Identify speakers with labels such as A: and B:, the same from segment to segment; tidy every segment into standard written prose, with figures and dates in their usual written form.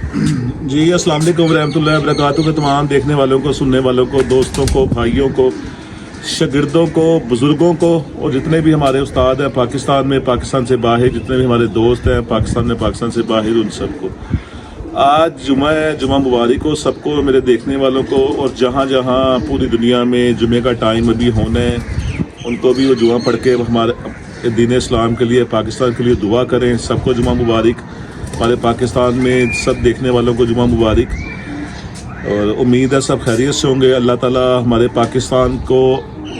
A: जी अस्सलाम वालेकुम रहमतुल्लाहि व बरकातहू के तमाम देखने वालों को, सुनने वालों को, दोस्तों को, भाइयों को, शागिर्दों को, बुज़ुर्गों को और जितने भी हमारे उस्ताद हैं पाकिस्तान में, पाकिस्तान से बाहर, जितने भी हमारे दोस्त हैं पाकिस्तान में, पाकिस्तान से बाहर, उन सबको आज जुमा है। जुमा मुबारक हो सबको, मेरे देखने वालों को, और जहाँ जहाँ पूरी दुनिया में जुमे का टाइम अभी होना है उनको भी वो जुमा पढ़ के हमारे दीन इस्लाम के लिए, पाकिस्तान के लिए दुआ करें। सबको जुमा मुबारक। हमारे पाकिस्तान में सब देखने वालों को जुमा मुबारक, और उम्मीद है सब खैरियत से होंगे। अल्लाह ताला हमारे पाकिस्तान को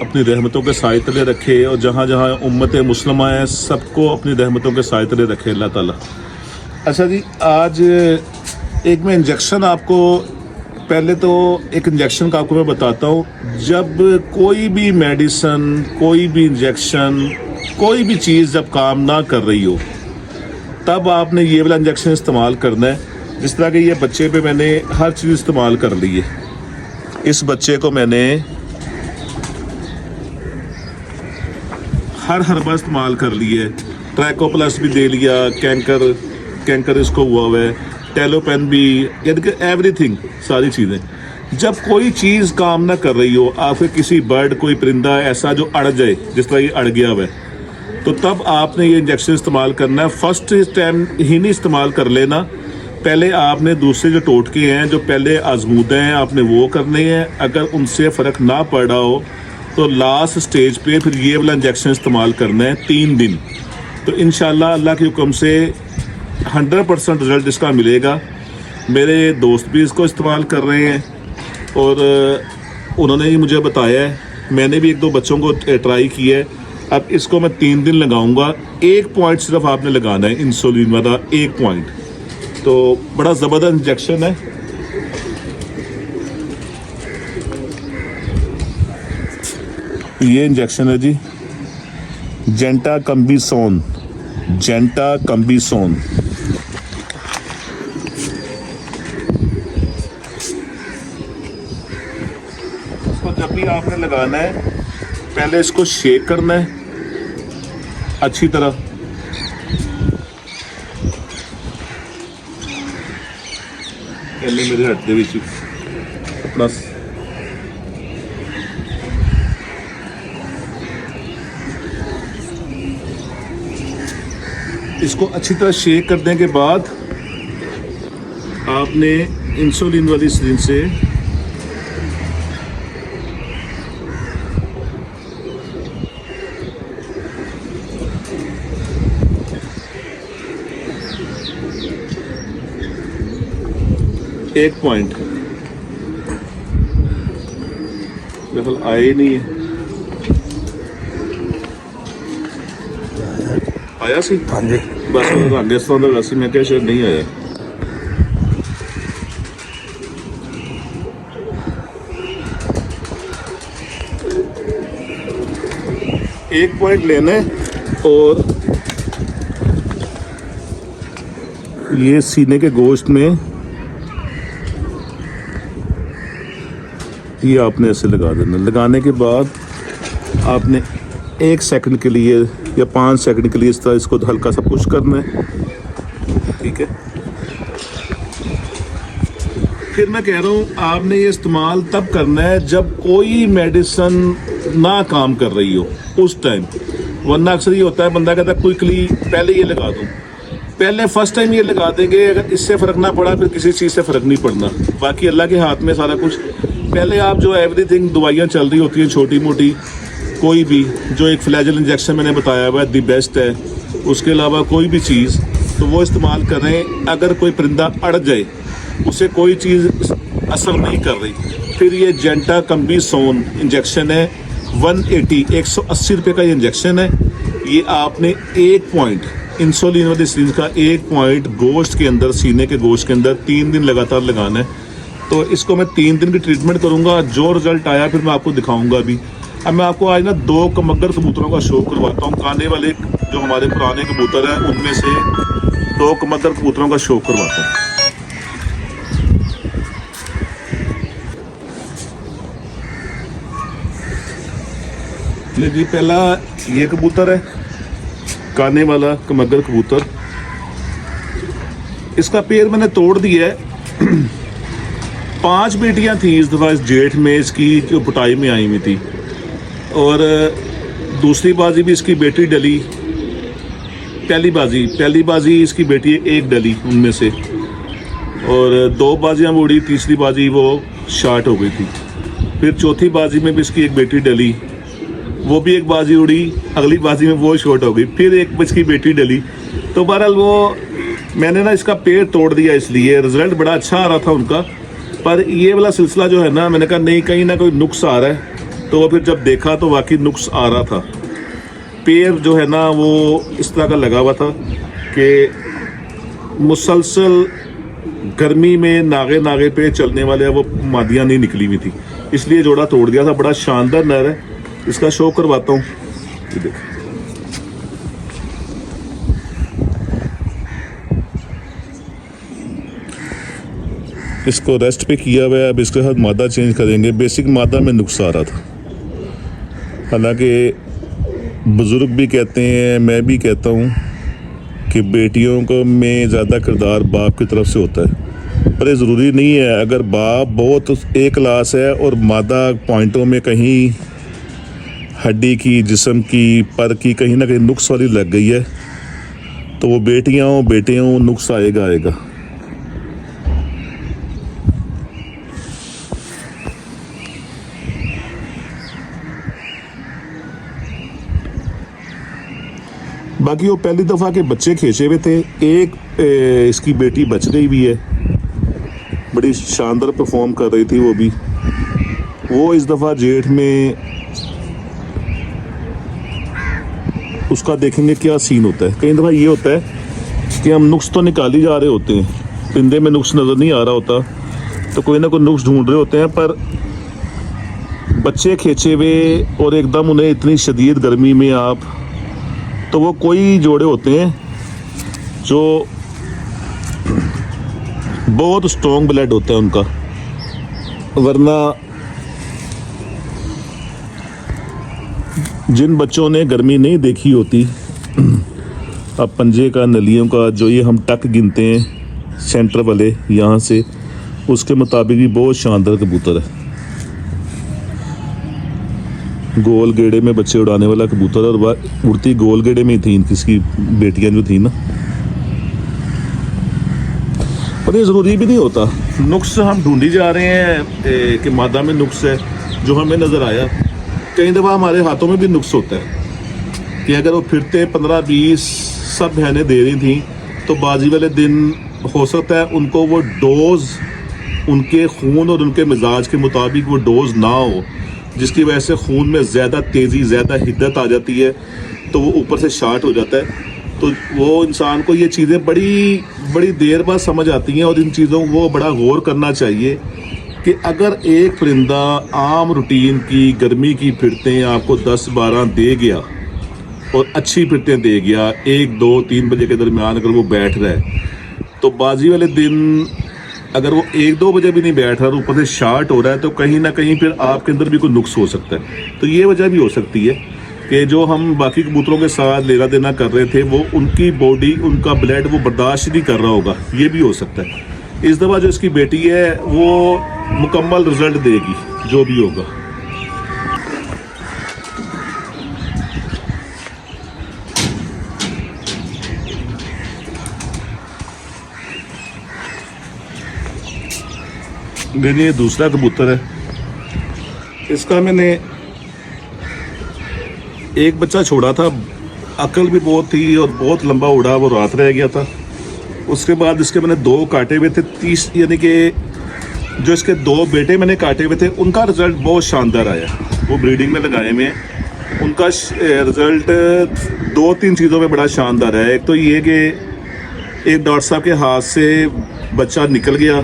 A: अपनी रहमतों के साए तले रखे, और जहाँ जहाँ उम्मत मुस्लिमा है सबको अपनी रहमतों के साए तले रखे अल्लाह ताला। अच्छा जी, आज एक मैं इंजेक्शन आपको, पहले तो एक इंजेक्शन का आपको मैं बताता हूँ। जब कोई भी मेडिसिन, कोई भी इंजेक्शन, कोई भी चीज़ जब काम ना कर रही हो तब आपने ये वाला इंजेक्शन इस्तेमाल करना है। जिस तरह के ये बच्चे पे मैंने हर चीज़ इस्तेमाल कर ली है। इस बच्चे को मैंने हर हर्बा इस्तेमाल कर ली है। ट्रैकोप्लस भी दे लिया, कैंकर इसको हुआ है, टेलोपेन भी, यानी कि एवरीथिंग, सारी चीज़ें। जब कोई चीज़ काम ना कर रही हो, आपके किसी बर्ड, कोई परिंदा ऐसा जो अड़ जाए, जिस तरह ये अड़ गया हुआ है, तो तब आपने ये इंजेक्शन इस्तेमाल करना है। फर्स्ट टाइम ही नहीं इस्तेमाल कर लेना, पहले आपने दूसरे जो टोटके हैं, जो पहले आजमूदे हैं, आपने वो करने हैं। अगर उनसे फ़र्क ना पड़ रहा हो तो लास्ट स्टेज पे फिर ये वाला इंजेक्शन इस्तेमाल करना है 3 दिन। तो इंशाल्लाह अल्लाह के हुक्म से 100% रिज़ल्ट इसका मिलेगा। मेरे दोस्त भी इसको इस्तेमाल कर रहे हैं और उन्होंने ही मुझे बताया है। मैंने भी 1-2 बच्चों को ट्राई किया है। अब इसको मैं 3 दिन लगाऊंगा। 1 पॉइंट सिर्फ आपने लगाना है, इंसुलिन वाला 1 पॉइंट। तो बड़ा ज़बरदस्त इंजेक्शन है। ये इंजेक्शन है जी, जेंटाकम्बिसोन। इसको जब भी आपने लगाना है, पहले इसको शेक करना है अच्छी तरह। पहले मेरे हटते भी अपना इसको अच्छी तरह शेक करने के बाद आपने इंसुलिन वाली सिरिंज से एक पॉइंट, बिल्कुल आए ही नहीं है। आया सी?
B: हाँ जी।
A: बस रंग इस तरह का वैसे मैं क्या शायद नहीं आया। एक पॉइंट लेना है और ये सीने के गोश्त में ये आपने ऐसे लगा देना। लगाने के बाद आपने 1 सेकंड के लिए या 5 सेकंड के लिए इस तरह इसको हल्का सा पुश करना है, ठीक है। फिर मैं कह रहा हूँ आपने ये इस्तेमाल तब करना है जब कोई मेडिसिन ना काम कर रही हो उस टाइम। वरना अक्सर ये होता है, बंदा कहता है क्विकली पहले ये लगा दूँ। पहले फर्स्ट टाइम ये लगा देंगे, अगर इससे फ़र्क ना पड़ा फिर किसी चीज़ से फ़र्क नहीं पड़ना। बाकी अल्लाह के हाथ में सारा कुछ। पहले आप जो एवरीथिंग दवाइयाँ चल रही होती हैं छोटी मोटी, कोई भी जो एक फ्लैजल इंजेक्शन मैंने बताया हुआ है दी बेस्ट है, उसके अलावा कोई भी चीज़ तो वो इस्तेमाल करें। अगर कोई परिंदा अड़ जाए, उसे कोई चीज़ असर नहीं कर रही, फिर ये जेंटाकम्बिसोन इंजेक्शन है 180 रुपये का ये इंजेक्शन है। ये आपने 1 पॉइंट इंसुलिन वाली सिरिंज का 1 पॉइंट गोश्त के अंदर, सीने के गोश्त के अंदर 3 दिन लगातार लगाना है। तो इसको मैं 3 दिन की ट्रीटमेंट करूँगा। जो रिज़ल्ट आया फिर मैं आपको दिखाऊँगा भी। अब मैं आपको आज ना 2 कमगर कबूतरों का शो करवाता हूँ। काने वाले जो हमारे पुराने कबूतर हैं उनमें से 2 कमगर कबूतरों का शो करवाता हूँ। जी पहला ये कबूतर है, काने वाला कमगर कबूतर। इसका पेड़ मैंने तोड़ दिया है। 5 बेटियां थी इस दफ़ा इस जेठ में इसकी जो पुटाई में आई हुई थी, और दूसरी बाजी भी इसकी बेटी डली। पहली बाजी इसकी बेटी एक डली उनमें से, और 2 बाजियां उड़ी, तीसरी बाजी वो शार्ट हो गई थी। फिर चौथी बाजी में भी इसकी एक बेटी डली, वो भी एक बाजी उड़ी, अगली बाजी में वो शॉर्ट हो गई, फिर एक इसकी बेटी डली। तो बहरहाल वो मैंने ना इसका पेड़ तोड़ दिया, इसलिए रिजल्ट बड़ा अच्छा आ रहा था उनका। पर ये वाला सिलसिला जो है ना, मैंने कहा नहीं, कहीं ना कोई नुक्स आ रहा है। तो फिर जब देखा तो वाकई नुक्स आ रहा था। पेड़ जो है ना वो इस तरह का लगा हुआ था कि मुसलसल गर्मी में नागे नागे पे चलने वाले वो मादियाँ नहीं निकली हुई थी, इसलिए जोड़ा तोड़ दिया था। बड़ा शानदार नर है, इसका शो करवाता हूँ। ये देखो, इसको रेस्ट पे किया हुआ है। अब इसके साथ मादा चेंज करेंगे। बेसिक मादा में नुक्स आ रहा था, हालांकि बुज़ुर्ग भी कहते हैं, मैं भी कहता हूँ कि बेटियों को में ज़्यादा किरदार बाप की तरफ से होता है, पर ये ज़रूरी नहीं है। अगर बाप बहुत एक क्लास है और मादा पॉइंटों में कहीं हड्डी की, जिस्म की, पर की कहीं ना कहीं नुक्स वाली लग गई है, तो वो बेटियाँ हो बेटे हों, नुक्स आएगा। बाकी वो पहली दफ़ा के बच्चे खींचे हुए थे। एक इसकी बेटी बच गई भी है, बड़ी शानदार परफॉर्म कर रही थी वो इस दफ़ा जेठ में उसका देखेंगे क्या सीन होता है। कई दफ़ा ये होता है कि हम नुक्स तो निकाल ही जा रहे होते हैं, पिंदे में नुक्स नज़र नहीं आ रहा होता, तो कोई ना कोई नुक्स ढूंढ रहे होते हैं, पर बच्चे खींचे हुए और एकदम उन्हें इतनी शदीद गर्मी में आप, तो वो कोई जोड़े होते हैं जो बहुत स्ट्रॉन्ग ब्लड होता है उनका, वरना जिन बच्चों ने गर्मी नहीं देखी होती, अब पंजे का, नलियों का, जो ये हम टक गिनते हैं सेंटर वाले यहाँ से, उसके मुताबिक भी बहुत शानदार कबूतर है। गोल गेड़े में बच्चे उड़ाने वाला कबूतर, और वह उड़ती गोल गेड़े में थी किसकी बेटियां जो थी ना। पर ये ज़रूरी भी नहीं होता, नुक्स हम ढूंढी जा रहे हैं कि मादा में नुक्स है जो हमें नज़र आया। कई दफ़ा हमारे हाथों में भी नुक्स होता है कि अगर वो फिरते 15-20 सब बहनें दे रही थी, तो बाजी वाले दिन हो सकता है उनको वो डोज उनके खून और उनके मिजाज के मुताबिक वो डोज ना हो, जिसकी वजह से खून में ज़्यादा तेज़ी, ज़्यादा हिद्दत आ जाती है, तो वो ऊपर से शार्ट हो जाता है। तो वो इंसान को ये चीज़ें बड़ी देर बाद समझ आती हैं, और इन चीज़ों को वो बड़ा गौर करना चाहिए कि अगर एक परिंदा आम रूटीन की गर्मी की फिरतें आपको 10-12 दे गया और अच्छी फिरतें दे गया, 1, 2, 3 बजे के दरमियान अगर वो बैठ रहा है, तो बाजी वाले दिन अगर वो 1-2 बजे भी नहीं बैठ रहा और ऊपर से शार्ट हो रहा है, तो कहीं ना कहीं फिर आपके अंदर भी कोई नुक्स हो सकता है। तो ये वजह भी हो सकती है कि जो हम बाकी कबूतरों के साथ लेना देना कर रहे थे, वो उनकी बॉडी, उनका ब्लड वो बर्दाश्त नहीं कर रहा होगा, ये भी हो सकता है। इस दफ़ा जो इसकी बेटी है वो मुकम्मल रिजल्ट देगी जो भी होगा। मेरे ये दूसरा कबूतर है, इसका मैंने एक बच्चा छोड़ा था, अकल भी बहुत थी और बहुत लंबा उड़ा, वो रात रह गया था। उसके बाद इसके मैंने 2 काटे हुए थे, 30, यानी कि जो इसके 2 बेटे मैंने काटे हुए थे, उनका रिज़ल्ट बहुत शानदार आया। वो ब्रीडिंग में लगाए हुए हैं, उनका रिज़ल्ट 2-3 चीज़ों में बड़ा शानदार है। एक तो ये कि एक डॉक्टर साहब के हाथ से बच्चा निकल गया,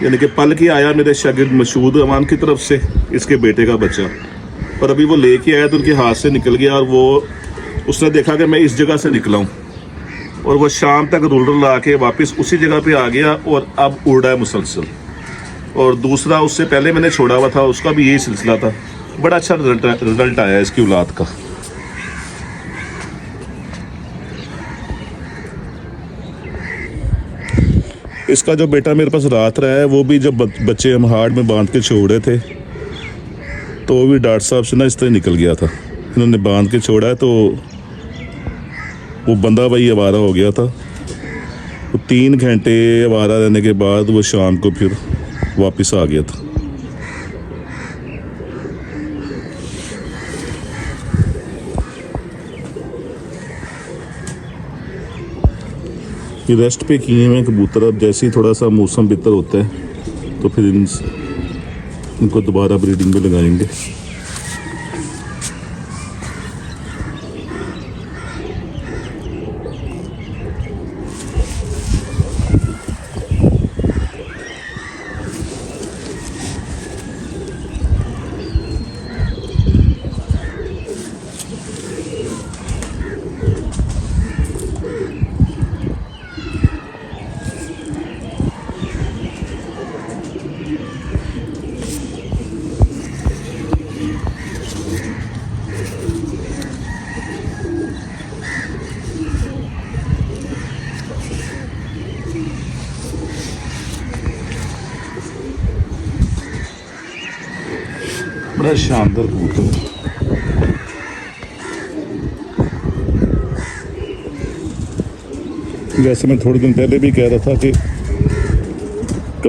A: यानी कि पल के आया मेरे शागिर्द मशहूद अमान की तरफ से, इसके बेटे का बच्चा, पर अभी वो लेके आया तो उनके हाथ से निकल गया, और वो उसने देखा कि मैं इस जगह से निकला हूँ, और वो शाम तक रूलर ला के वापस उसी जगह पे आ गया और अब उड़ रहा है मुसलसल। और दूसरा उससे पहले मैंने छोड़ा हुआ था, उसका भी यही सिलसिला था। बड़ा अच्छा रिजल्ट आया इसकी औलाद का। इसका जो बेटा मेरे पास रात रहा है, वो भी जब बच्चे हम हार्ड में बांध के छोड़े थे तो वो भी डॉक्टर साहब से ना इस तरह निकल गया था। इन्होंने बांध के छोड़ा है तो वो बंदा वही आवारा हो गया था। तो 3 घंटे आवारा रहने के बाद वो शाम को फिर वापस आ गया था। ये रेस्ट पे किए हुए कबूतर। अब जैसे ही थोड़ा सा मौसम बेहतर होता है तो फिर इनको दोबारा ब्रीडिंग में लगाएंगे। बड़ा शानदार कबूतर है। जैसे मैं थोड़े दिन पहले भी कह रहा था कि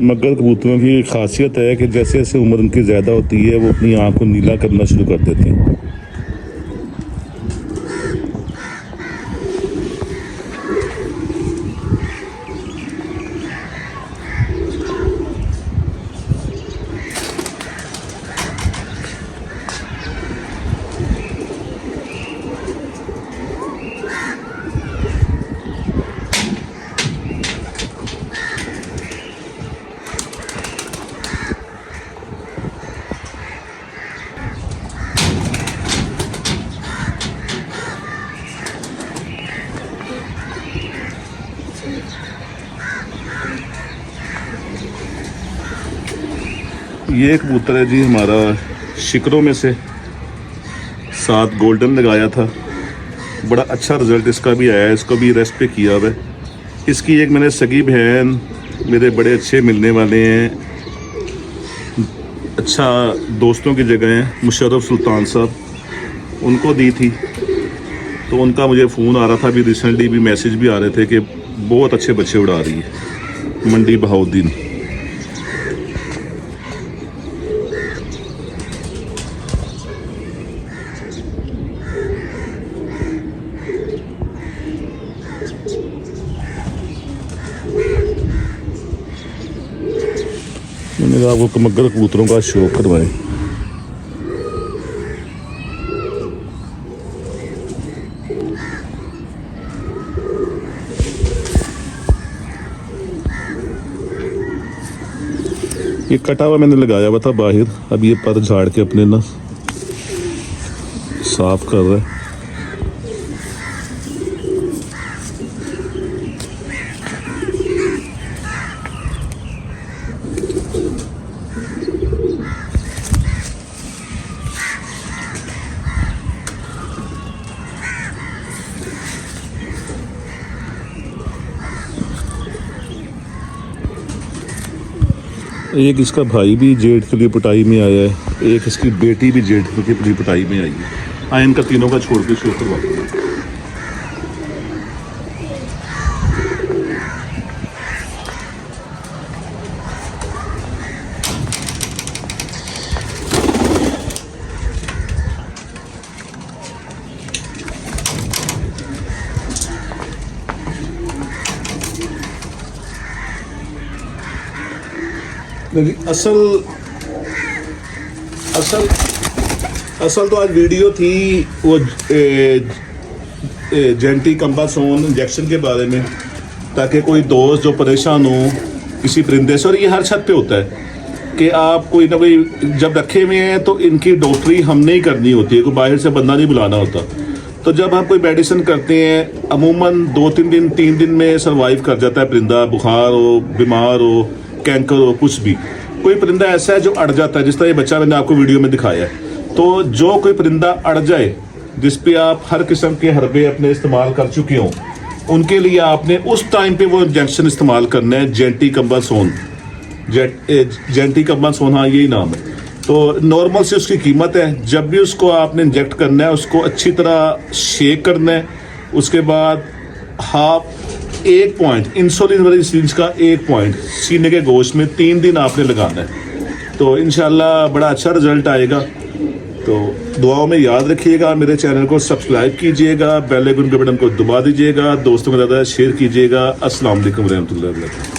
A: मगर कबूतरों की खासियत है कि जैसे जैसे उम्र उनकी ज़्यादा होती है वो अपनी आँख को नीला करना शुरू कर देते हैं। ये कबूतर है जी हमारा शिकरों में से 7 गोल्डन लगाया था। बड़ा अच्छा रिज़ल्ट इसका भी आया है। इसको भी रेस्ट पे किया हुआ है। इसकी एक मैंने सगी बहन मेरे बड़े अच्छे मिलने वाले हैं, अच्छा दोस्तों की जगह हैं, मुशर्रफ सुल्तान साहब, उनको दी थी। तो उनका मुझे फ़ोन आ रहा था, अभी रिसेंटली भी मैसेज भी आ रहे थे कि बहुत अच्छे बच्चे उड़ा रही है मंडी बहाउद्दीन। मैंने कहा आपको मगर कबूतरों का शौक करवाएं। ये कटा हुआ मैंने लगाया हुआ था बाहर। अब ये पर झाड़ के अपने ना साफ कर रहा है। एक इसका भाई भी जेठ के लिए पिटाई में आया है, एक इसकी बेटी भी जेठ के लिए पिटाई में आई है। आए इनका तीनों का छोड़ के शो करवाते हैं। असल असल असल तो आज वीडियो थी वो जेंटी कंबासोन इंजेक्शन के बारे में, ताकि कोई दोस्त जो परेशान हो किसी परिंदे से, और ये हर छत पे होता है कि आप कोई ना कोई जब रखे हुए हैं तो इनकी डॉक्टरी हमने ही करनी होती है, कोई बाहर से बंदा नहीं बुलाना होता। तो जब हम कोई मेडिसिन करते हैं अमूमन 2-3 दिन 3 दिन में सर्वाइव कर जाता है परिंदा, बुखार हो, बीमार हो, कैंकर हो, कुछ भी। कोई परिंदा ऐसा है जो अड़ जाता है, जिस तरह ये बच्चा मैंने आपको वीडियो में दिखाया है। तो जो कोई परिंदा अड़ जाए जिस पे आप हर किस्म के हरबे अपने इस्तेमाल कर चुके हो, उनके लिए आपने उस टाइम पे वो इंजेक्शन इस्तेमाल करना है, जेंटिकम्बासोन, जेंटिकम्बासोन, हाँ यही नाम है। तो नॉर्मल से उसकी कीमत है। जब भी उसको आपने इंजेक्ट करना है उसको अच्छी तरह शेक करना है। उसके बाद एक पॉइंट इंसुलिन वाली सिरिंज का 1 पॉइंट सीने के गोश्त में 3 दिन आपने लगाना है। तो इंशाल्लाह बड़ा अच्छा रिजल्ट आएगा। तो दुआओं में याद रखिएगा, मेरे चैनल को सब्सक्राइब कीजिएगा, बेल आइकन के बटन को दबा दीजिएगा, दोस्तों के ज़्यादा शेयर कीजिएगा। अस्सलाम वालेकुम रहमतुल्लाहि व बरकातहू।